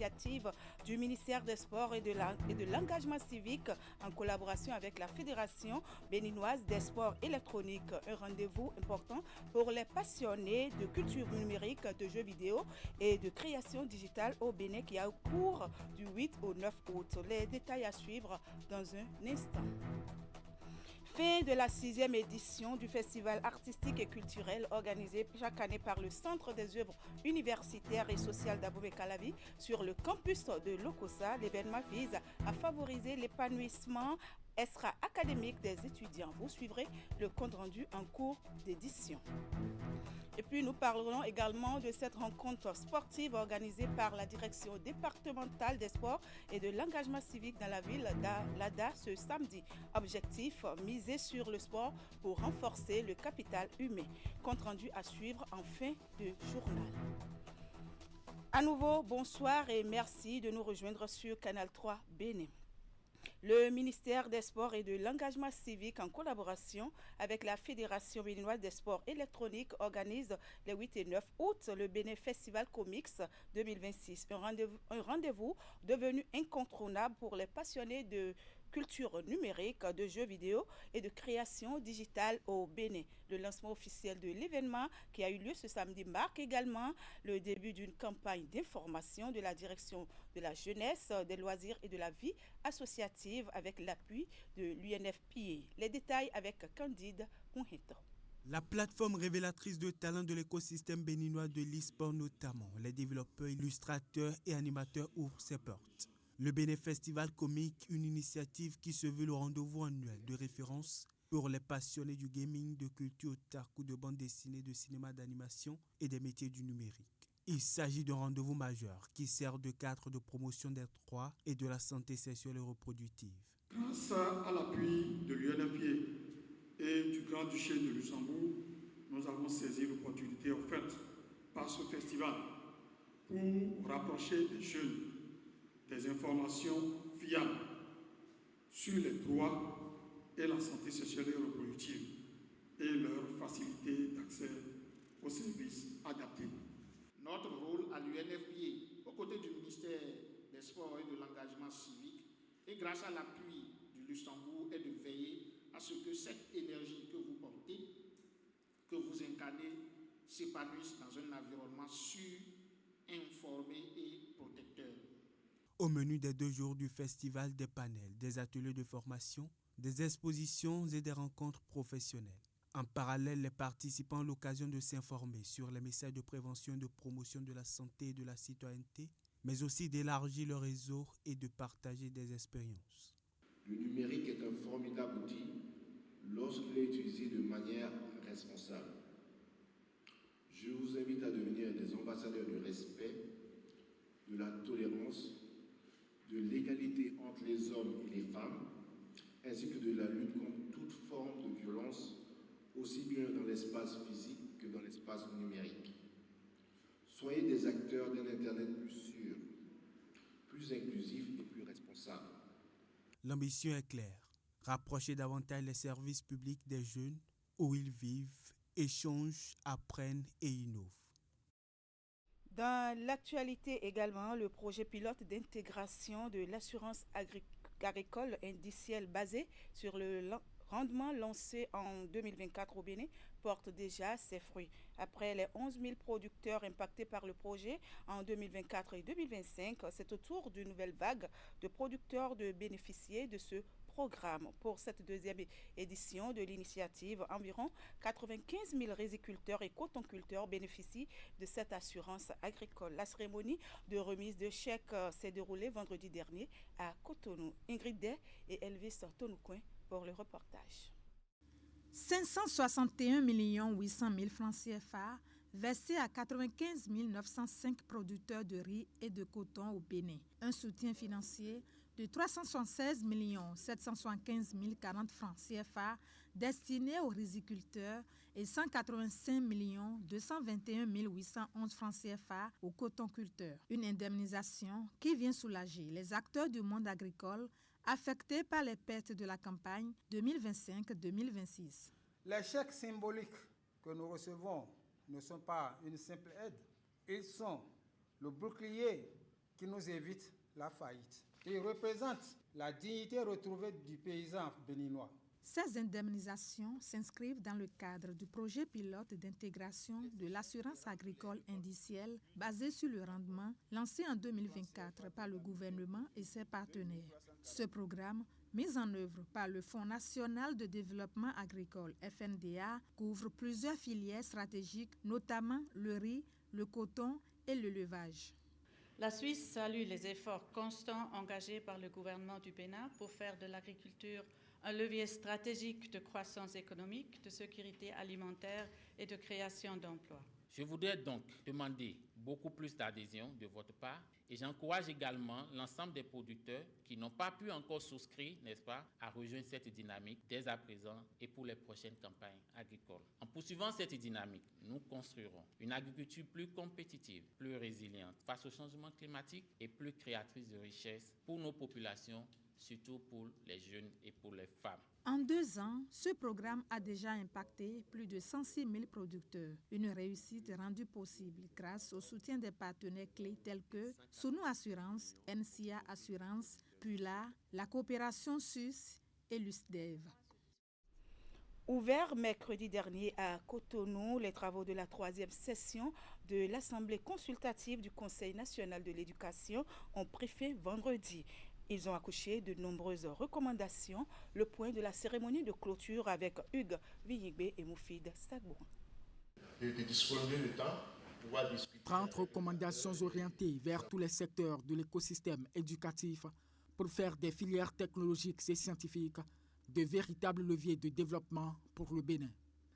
initiative du ministère des Sports et de l'engagement civique en collaboration avec la Fédération béninoise des sports électroniques. Un rendez-vous important pour les passionnés de culture numérique, de jeux vidéo et de création digitale au Bénin qui a au cours du 8 au 9 août. Les détails à suivre dans un instant. Fin de la 6e édition du festival artistique et culturel organisé chaque année par le Centre des œuvres universitaires et sociales d'Abomey-Calavi sur le campus de Lokossa. L'événement vise à favoriser l'épanouissement extra-académique des étudiants. Vous suivrez le compte rendu en cours d'édition. Et puis nous parlerons également de cette rencontre sportive organisée par la direction départementale des sports et de l'engagement civique dans la ville d'Ada ce samedi. Objectif, miser sur le sport pour renforcer le capital humain. Compte rendu à suivre en fin de journal. À nouveau, bonsoir et merci de nous rejoindre sur Canal 3 Bénin. Le ministère des Sports et de l'engagement civique en collaboration avec la Fédération béninoise des sports électroniques organise les 8 et 9 août le Bénin Festival Comics 2026. Un rendez-vous devenu incontournable pour les passionnés de culture numérique, de jeux vidéo et de création digitale au Bénin. Le lancement officiel de l'événement qui a eu lieu ce samedi marque également le début d'une campagne d'information de la direction de la jeunesse, des loisirs et de la vie associative avec l'appui de l'UNFPA. Les détails avec Candide Mouhito. La plateforme révélatrice de talents de l'écosystème béninois de l'e-sport notamment, les développeurs, illustrateurs et animateurs ouvrent ses portes. Le Bénin Festival Comique, une initiative qui se veut le rendez-vous annuel de référence pour les passionnés du gaming, de culture otaku, de bande dessinée, de cinéma d'animation et des métiers du numérique. Il s'agit d'un rendez-vous majeur qui sert de cadre de promotion des droits et de la santé sexuelle et reproductive. Grâce à l'appui de l'UNFPA et du Grand-Duché de Luxembourg, nous avons saisi l'opportunité offerte par ce festival pour rapprocher des jeunes des informations fiables sur les droits et la santé sexuelle et reproductive et leur facilité d'accès aux services adaptés. Notre rôle à l'UNFPA, aux côtés du ministère des Sports et de l'engagement civique, et grâce à l'appui du Luxembourg, est de veiller à ce que cette énergie que vous portez, que vous incarnez, s'épanouisse dans un environnement sûr, informé et protecteur. Au menu des 2 jours du festival, des panels, des ateliers de formation, des expositions et des rencontres professionnelles. En parallèle, les participants ont l'occasion de s'informer sur les messages de prévention et de promotion de la santé et de la citoyenneté, mais aussi d'élargir le réseau et de partager des expériences. Le numérique est un formidable outil lorsqu'il est utilisé de manière responsable. Je vous invite à devenir des ambassadeurs du respect, de la tolérance, de l'égalité entre les hommes et les femmes, ainsi que de la lutte contre toute forme de violence, aussi bien dans l'espace physique que dans l'espace numérique. Soyez des acteurs d'un Internet plus sûr, plus inclusif et plus responsable. L'ambition est claire, rapprocher davantage les services publics des jeunes où ils vivent, échangent, apprennent et innovent. Dans l'actualité également, le projet pilote d'intégration de l'assurance agricole indicielle basé sur le rendement lancé en 2024 au Bénin porte déjà ses fruits. Après les 11 000 producteurs impactés par le projet en 2024 et 2025, c'est au tour d'une nouvelle vague de producteurs de bénéficier de ce programme. Pour cette 2e édition de l'initiative, environ 95 000 riziculteurs et cotonculteurs bénéficient de cette assurance agricole. La cérémonie de remise de chèques s'est déroulée vendredi dernier à Cotonou. Ingrid Day et Elvis Tonoucoin pour le reportage. 561 800 000 francs CFA versés à 95 905 producteurs de riz et de coton au Bénin. Un soutien financier de 376 775 040 francs CFA destinés aux riziculteurs et 185 221 811 francs CFA aux cotonculteurs. Une indemnisation qui vient soulager les acteurs du monde agricole affectés par les pertes de la campagne 2025-2026. Les chèques symboliques que nous recevons ne sont pas une simple aide. Ils sont le bouclier qui nous évite la faillite. Il représente la dignité retrouvée du paysan béninois. Ces indemnisations s'inscrivent dans le cadre du projet pilote d'intégration de l'assurance agricole indicielle basé sur le rendement lancé en 2024 par le gouvernement et ses partenaires. Ce programme, mis en œuvre par le Fonds national de développement agricole FNDA, couvre plusieurs filières stratégiques, notamment le riz, le coton et l'élevage. La Suisse salue les efforts constants engagés par le gouvernement du Bénin pour faire de l'agriculture un levier stratégique de croissance économique, de sécurité alimentaire et de création d'emplois. Je voudrais donc demander beaucoup plus d'adhésion de votre part et j'encourage également l'ensemble des producteurs qui n'ont pas pu encore souscrire, n'est-ce pas, à rejoindre cette dynamique dès à présent et pour les prochaines campagnes agricoles. En poursuivant cette dynamique, nous construirons une agriculture plus compétitive, plus résiliente face au changement climatique et plus créatrice de richesses pour nos populations, surtout pour les jeunes et pour les femmes. En 2 ans, ce programme a déjà impacté plus de 106 000 producteurs. Une réussite rendue possible grâce au soutien des partenaires clés tels que Sounou Assurance, NCA Assurance, Pula, la coopération suisse et l'USDEV. Ouvert mercredi dernier à Cotonou, les travaux de la 3e session de l'Assemblée consultative du Conseil national de l'éducation ont pris fin vendredi. Ils ont accouché de nombreuses recommandations. Le point de la cérémonie de clôture avec Hugues Villigbe et Moufid Sagbouan. 30 recommandations orientées vers tous les secteurs de l'écosystème éducatif pour faire des filières technologiques et scientifiques de véritables leviers de développement pour le Bénin.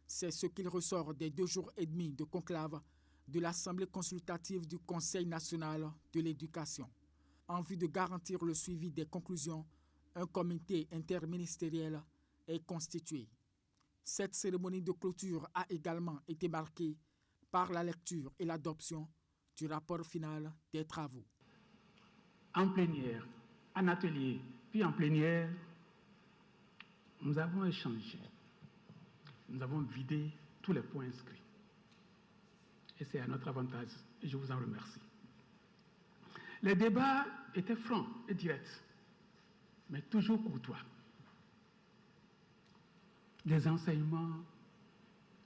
C'est ce qu'il ressort des 2 jours et demi de conclave de l'Assemblée consultative du Conseil national de l'éducation. En vue de garantir le suivi des conclusions, un comité interministériel est constitué. Cette cérémonie de clôture a également été marquée par la lecture et l'adoption du rapport final des travaux. En plénière, en atelier, puis en plénière, nous avons échangé. Nous avons vidé tous les points inscrits. Et c'est à notre avantage, et je vous en remercie. Les débats étaient francs et directs, mais toujours courtois. Des enseignements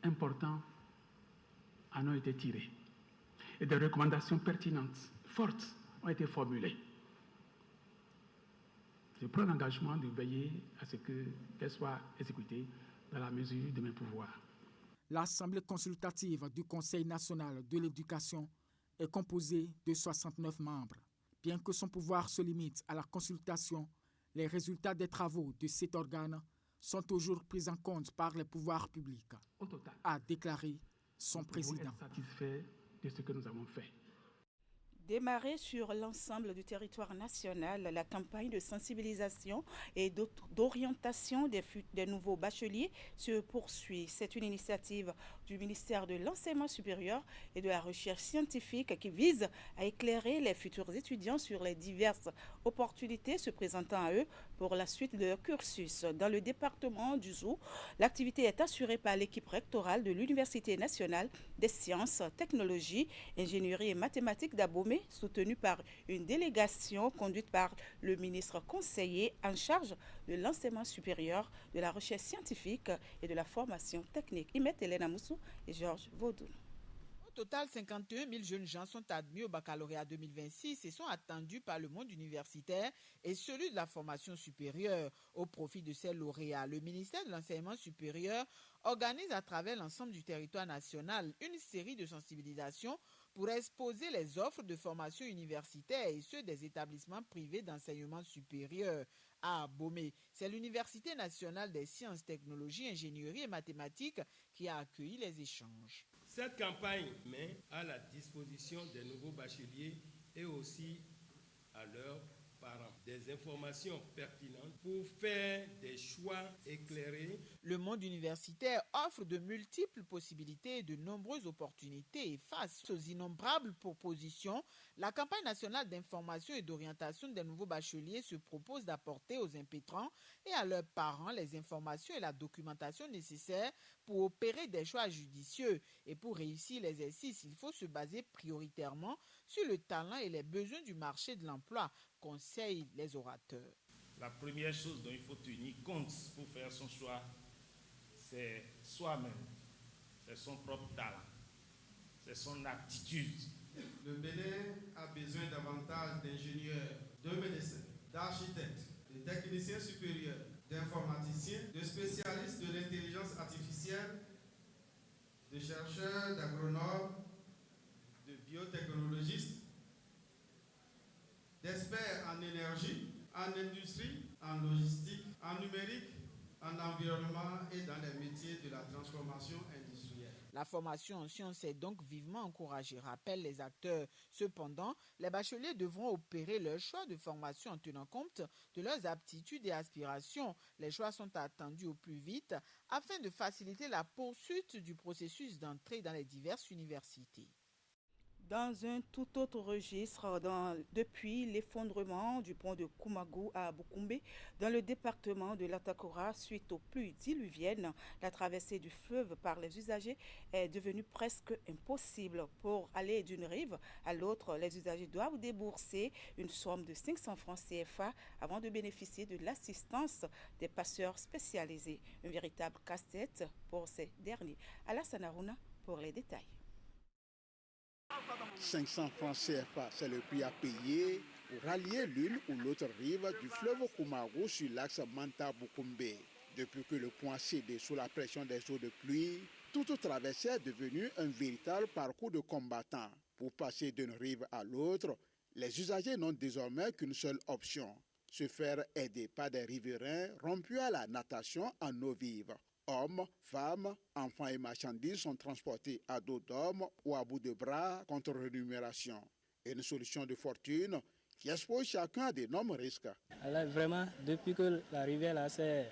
importants en ont été tirés et des recommandations pertinentes, fortes, ont été formulées. Je prends l'engagement de veiller à ce qu'elles soient exécutées dans la mesure de mes pouvoirs. L'Assemblée consultative du Conseil national de l'éducation est composée de 69 membres. Bien que son pouvoir se limite à la consultation, les résultats des travaux de cet organe sont toujours pris en compte par les pouvoirs publics, Au total, a déclaré son nous pouvons président. être satisfaits de ce que nous avons fait. Démarrer sur l'ensemble du territoire national, la campagne de sensibilisation et d'orientation des nouveaux bacheliers se poursuit. C'est une initiative du ministère de l'Enseignement supérieur et de la Recherche scientifique qui vise à éclairer les futurs étudiants sur les diverses opportunités se présentant à eux pour la suite de leur cursus. Dans le département du Zou, l'activité est assurée par l'équipe rectorale de l'Université nationale des sciences, technologies, ingénierie et mathématiques d'Abomey, soutenue par une délégation conduite par le ministre conseiller en charge de l'enseignement supérieur, de la recherche scientifique et de la formation technique. Imet Hélène Amoussou et Georges Vaudoun. Au total, 51 000 jeunes gens sont admis au baccalauréat 2026 et sont attendus par le monde universitaire et celui de la formation supérieure. Au profit de ces lauréats, le ministère de l'Enseignement supérieur organise à travers l'ensemble du territoire national une série de sensibilisations pour exposer les offres de formation universitaire et ceux des établissements privés d'enseignement supérieur. À Abomey, c'est l'Université nationale des sciences, technologies, ingénierie et mathématiques qui a accueilli les échanges. Cette campagne met à la disposition des nouveaux bacheliers et aussi à leurs parents des informations pertinentes pour faire des choix éclairés. Le monde universitaire offre de multiples possibilités et de nombreuses opportunités. Et face aux innombrables propositions, la campagne nationale d'information et d'orientation des nouveaux bacheliers se propose d'apporter aux impétrants et à leurs parents les informations et la documentation nécessaires pour opérer des choix judicieux. Et pour réussir l'exercice, il faut se baser prioritairement sur le talent et les besoins du marché de l'emploi, conseillent les orateurs. La première chose dont il faut tenir compte pour faire son choix, c'est soi-même, c'est son propre talent, c'est son aptitude. Le Bénin a besoin davantage d'ingénieurs, de médecins, d'architectes, de techniciens supérieurs, d'informaticiens, de spécialistes de l'intelligence artificielle, de chercheurs, d'agronomes, de biotechnologistes, d'experts en énergie, en industrie, en logistique, en numérique, en environnement et dans les métiers de la transformation industrielle. La formation en sciences est donc vivement encouragée, rappellent les acteurs. Cependant, les bacheliers devront opérer leur choix de formation en tenant compte de leurs aptitudes et aspirations. Les choix sont attendus au plus vite afin de faciliter la poursuite du processus d'entrée dans les diverses universités. Dans un tout autre registre, depuis l'effondrement du pont de Koumagou à Bukumbe, dans le département de l'Atakora, suite aux pluies diluviennes, la traversée du fleuve par les usagers est devenue presque impossible. Pour aller d'une rive à l'autre, les usagers doivent débourser une somme de 500 francs CFA avant de bénéficier de l'assistance des passeurs spécialisés. Un véritable casse-tête pour ces derniers. Alassane Harouna pour les détails. 500 francs CFA, c'est le prix à payer pour rallier l'une ou l'autre rive du fleuve Koumagou sur l'axe Manta-Bukumbe. Depuis que le pont a cédé sous la pression des eaux de pluie, toute traversée est devenue un véritable parcours de combattants. Pour passer d'une rive à l'autre, les usagers n'ont désormais qu'une seule option, se faire aider par des riverains rompus à la natation en eau vive. Hommes, femmes, enfants et marchandises sont transportés à dos d'hommes ou à bout de bras contre rémunération. Une solution de fortune qui expose chacun à d'énormes risques. Alors vraiment, depuis que la rivière là s'est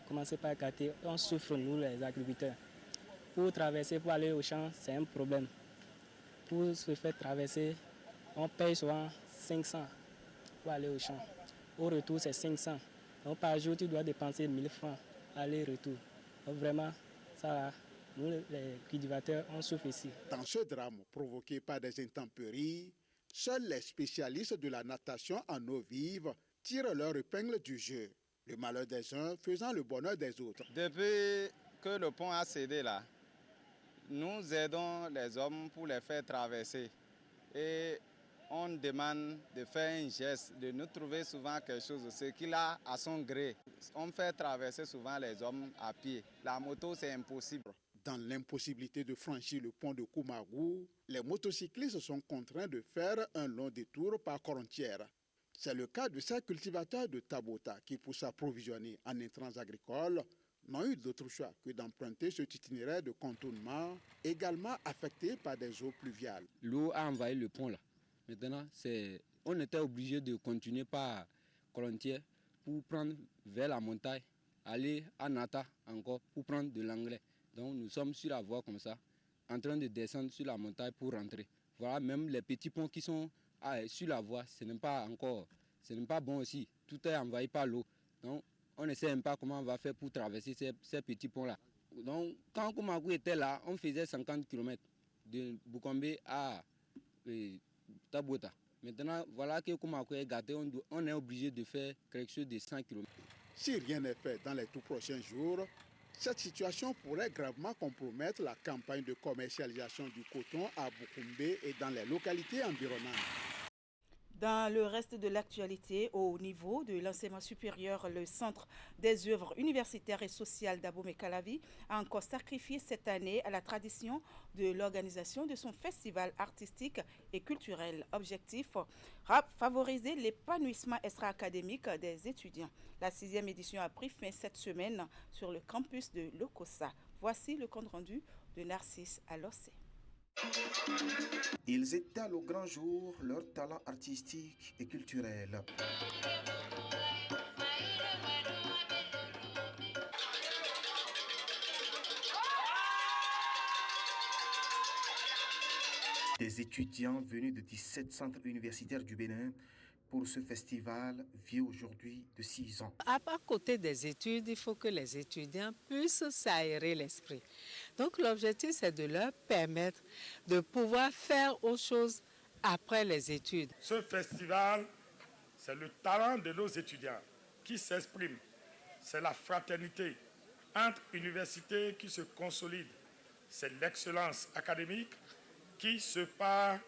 commencé par écarter, on souffre nous les agriculteurs. Pour traverser, pour aller au champ, c'est un problème. Pour se faire traverser, on paye souvent 500 pour aller au champ. Au retour, c'est 500. Donc par jour, tu dois dépenser 1000 francs aller-retour. Donc vraiment, ça, nous les cultivateurs, on souffre ici. Dans ce drame provoqué par des intempéries, seuls les spécialistes de la natation en eau vive tirent leur épingle du jeu. Le malheur des uns faisant le bonheur des autres. Depuis que le pont a cédé là, nous aidons les hommes pour les faire traverser. Et on demande de faire un geste, de nous trouver souvent quelque chose, ce qu'il a à son gré. On fait traverser souvent les hommes à pied. La moto, c'est impossible. Dans l'impossibilité de franchir le pont de Koumagou, les motocyclistes sont contraints de faire un long détour par Corontière. C'est le cas de ces cultivateurs de Tabota qui, pour s'approvisionner en intrants agricoles, n'ont eu d'autre choix que d'emprunter cet itinéraire de contournement, également affecté par des eaux pluviales. L'eau a envahi le pont là. Maintenant, on était obligé de continuer par Corontière pour prendre vers la montagne, aller à Nata encore pour prendre de l'engrais. Donc nous sommes sur la voie comme ça, en train de descendre sur la montagne pour rentrer. Voilà, même les petits ponts qui sont sur la voie, ce n'est pas bon aussi. Tout est envahi par l'eau. Donc on ne sait même pas comment on va faire pour traverser ces petits ponts-là. Donc quand Koumagou était là, on faisait 50 km de Bukumbe à Tabota. Maintenant, voilà que Koumagou est gâté, on est obligé de faire quelque chose de 100 km. Si rien n'est fait dans les tout prochains jours, cette situation pourrait gravement compromettre la campagne de commercialisation du coton à Bukumbe et dans les localités environnantes. Dans le reste de l'actualité, au niveau de l'enseignement supérieur, le Centre des œuvres universitaires et sociales d'Abomey-Calavi a encore sacrifié cette année à la tradition de l'organisation de son festival artistique et culturel. Objectif, favoriser l'épanouissement extra-académique des étudiants. La 6e édition a pris fin cette semaine sur le campus de Lokossa. Voici le compte rendu de Narcisse Alossé. Ils étalent au grand jour leur talent artistique et culturel. Des étudiants venus de 17 centres universitaires du Bénin pour ce festival vieux aujourd'hui de 6 ans. À côté des études, il faut que les étudiants puissent s'aérer l'esprit. Donc l'objectif, c'est de leur permettre de pouvoir faire autre chose après les études. Ce festival, c'est le talent de nos étudiants qui s'exprime. C'est la fraternité entre universités qui se consolide. C'est l'excellence académique qui se part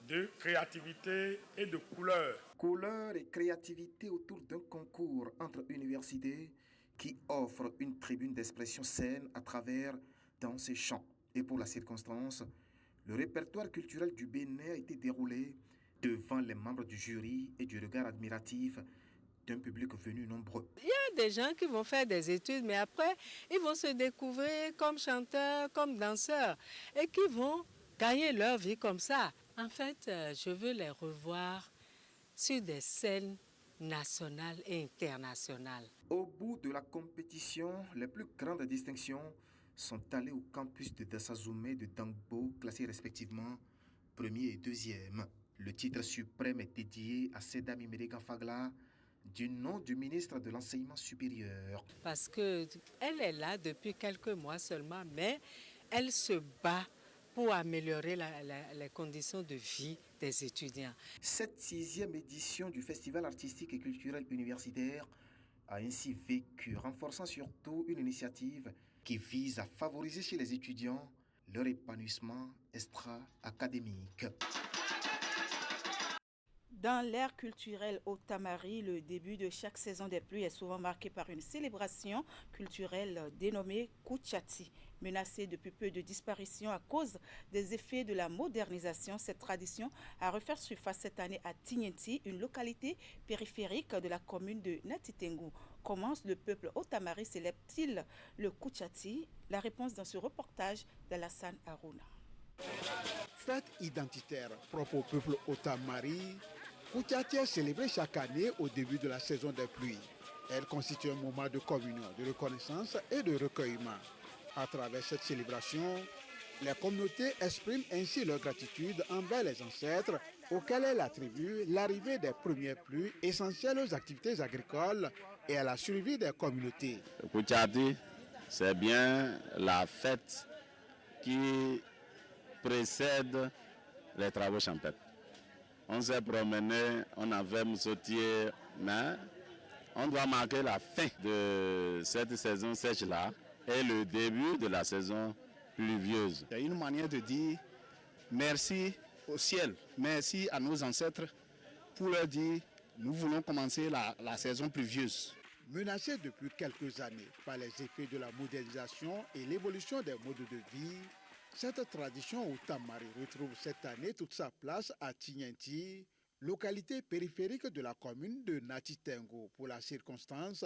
de créativité et de couleurs. Couleurs et créativité autour d'un concours entre universités qui offre une tribune d'expression saine à travers danse et chant. Et pour la circonstance, le répertoire culturel du Bénin a été déroulé devant les membres du jury et du regard admiratif d'un public venu nombreux. Il y a des gens qui vont faire des études, mais après, ils vont se découvrir comme chanteurs, comme danseurs, et qui vont gagner leur vie comme ça. En fait, je veux les revoir sur des scènes nationales et internationales. Au bout de la compétition, les plus grandes distinctions sont allées au campus de Dassazoumé et de Dangbo, classés respectivement premier et deuxième. Le titre suprême est dédié à Seda Mimérega Fagla, du nom du ministre de l'Enseignement supérieur. Parce qu'elle est là depuis quelques mois seulement, mais elle se bat pour améliorer les conditions de vie des étudiants. Cette 6e édition du Festival artistique et culturel universitaire a ainsi vécu, renforçant surtout une initiative qui vise à favoriser chez les étudiants leur épanouissement extra-académique. Dans l'ère culturelle au Tamari, le début de chaque saison des pluies est souvent marqué par une célébration culturelle dénommée Kuchati. Menacée depuis peu de disparition à cause des effets de la modernisation, cette tradition a refait surface cette année à Tignenti, une localité périphérique de la commune de Natitengu. Comment le peuple Otamari célèbre-t-il le Kuchati? La réponse dans ce reportage d'Alassane Harouna. Fête identitaire propre au peuple Otamari, Kuchati est célébrée chaque année au début de la saison des pluies. Elle constitue un moment de communion, de reconnaissance et de recueillement. À travers cette célébration, les communautés expriment ainsi leur gratitude envers les ancêtres auxquels elles attribuent l'arrivée des premières pluies essentielles aux activités agricoles et à la survie des communautés. Le Kuchati, c'est bien la fête qui précède les travaux champêtres. On s'est promené, on avait moussotier, mais on doit marquer la fin de cette saison sèche-là et le début de la saison pluvieuse. C'est une manière de dire merci au ciel, merci à nos ancêtres pour leur dire nous voulons commencer la saison pluvieuse. Menacée depuis quelques années par les effets de la modernisation et l'évolution des modes de vie, cette tradition au Tamari retrouve cette année toute sa place à Tignenti, localité périphérique de la commune de Natitengu. Pour la circonstance,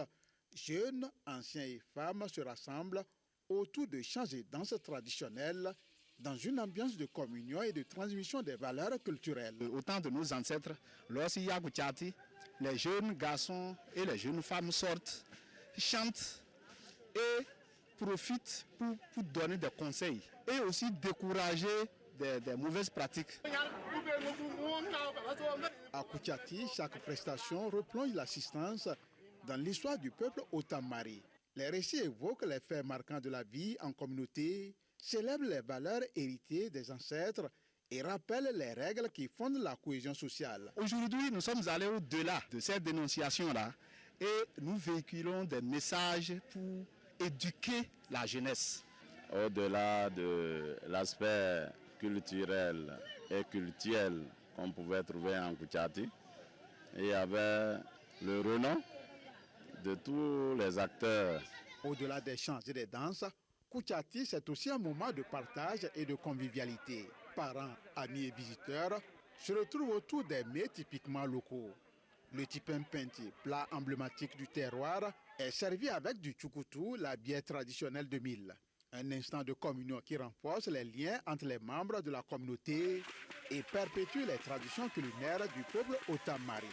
jeunes, anciens et femmes se rassemblent autour de chants et danses traditionnelles dans une ambiance de communion et de transmission des valeurs culturelles. Au temps de nos ancêtres, lorsqu'il y a Kuchati, les jeunes garçons et les jeunes femmes sortent, chantent et profitent pour donner des conseils et aussi décourager des mauvaises pratiques. À Kuchati, chaque prestation replonge l'assistance dans l'histoire du peuple Otamari. Les récits évoquent les faits marquants de la vie en communauté, célèbrent les valeurs héritées des ancêtres et rappellent les règles qui fondent la cohésion sociale. Aujourd'hui, nous sommes allés au-delà de cette dénonciation-là et nous véhiculons des messages pour éduquer la jeunesse. Au-delà de l'aspect culturel et cultuel qu'on pouvait trouver en Kuchati, il y avait le renom de tous les acteurs. Au-delà des chants et des danses, Kuchati, c'est aussi un moment de partage et de convivialité. Parents, amis et visiteurs se retrouvent autour des mets typiquement locaux. Le tipempenti, plat emblématique du terroir, est servi avec du tchoukoutou, la bière traditionnelle de Mille. Un instant de communion qui renforce les liens entre les membres de la communauté et perpétue les traditions culinaires du peuple Otamari.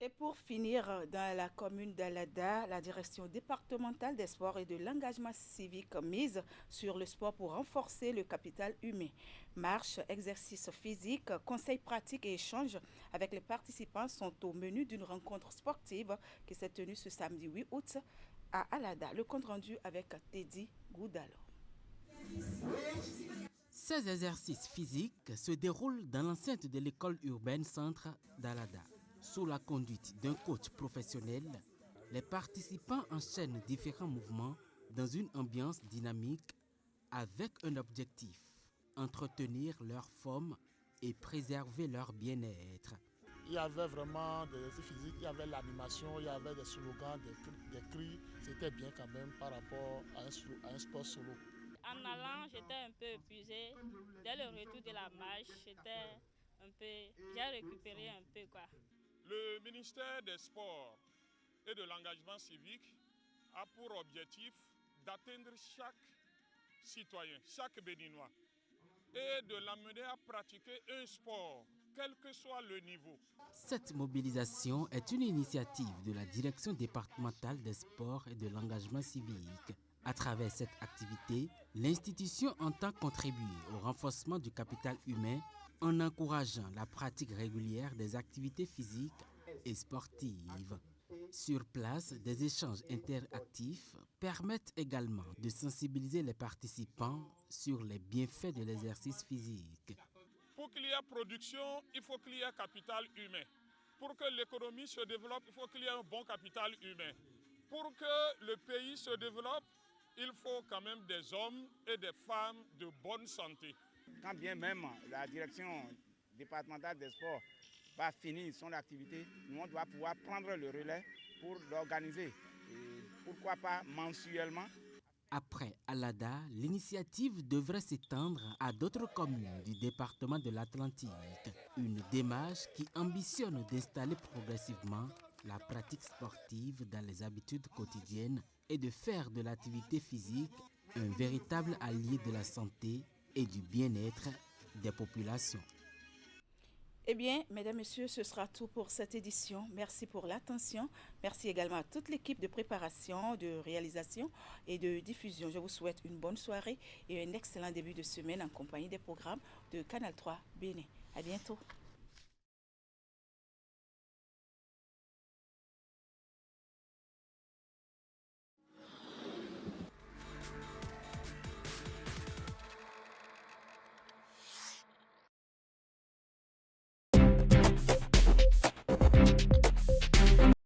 Et pour finir, dans la commune d'Alada, la direction départementale des sports et de l'engagement civique mise sur le sport pour renforcer le capital humain. Marche, exercice physique, conseils pratiques et échanges avec les participants sont au menu d'une rencontre sportive qui s'est tenue ce samedi 8 août à Alada. Le compte rendu avec Teddy Goudalo. Ces exercices physiques se déroulent dans l'enceinte de l'école urbaine centre d'Alada. Sous la conduite d'un coach professionnel, les participants enchaînent différents mouvements dans une ambiance dynamique avec un objectif, entretenir leur forme et préserver leur bien-être. Il y avait vraiment des exercices physiques, il y avait l'animation, il y avait des slogans, des cris. C'était bien quand même par rapport à un sport solo. En allant, j'étais un peu épuisée. Dès le retour de la marche, j'ai récupéré un peu quoi. Le ministère des Sports et de l'engagement civique a pour objectif d'atteindre chaque citoyen, chaque Béninois, et de l'amener à pratiquer un sport, quel que soit le niveau. Cette mobilisation est une initiative de la Direction départementale des sports et de l'engagement civique. À travers cette activité, l'institution entend contribuer au renforcement du capital humain en encourageant la pratique régulière des activités physiques et sportives. Sur place, des échanges interactifs permettent également de sensibiliser les participants sur les bienfaits de l'exercice physique. Pour qu'il y ait production, il faut qu'il y ait capital humain. Pour que l'économie se développe, il faut qu'il y ait un bon capital humain. Pour que le pays se développe, il faut quand même des hommes et des femmes de bonne santé. Quand bien même la direction départementale des sports va finir son activité, nous on doit pouvoir prendre le relais pour l'organiser. Et pourquoi pas mensuellement. Après Alada, l'initiative devrait s'étendre à d'autres communes du département de l'Atlantique. Une démarche qui ambitionne d'installer progressivement la pratique sportive dans les habitudes quotidiennes et de faire de l'activité physique un véritable allié de la santé et du bien-être des populations. Eh bien, mesdames, messieurs, ce sera tout pour cette édition. Merci pour l'attention. Merci également à toute l'équipe de préparation, de réalisation et de diffusion. Je vous souhaite une bonne soirée et un excellent début de semaine en compagnie des programmes de Canal 3 Bénin. À bientôt.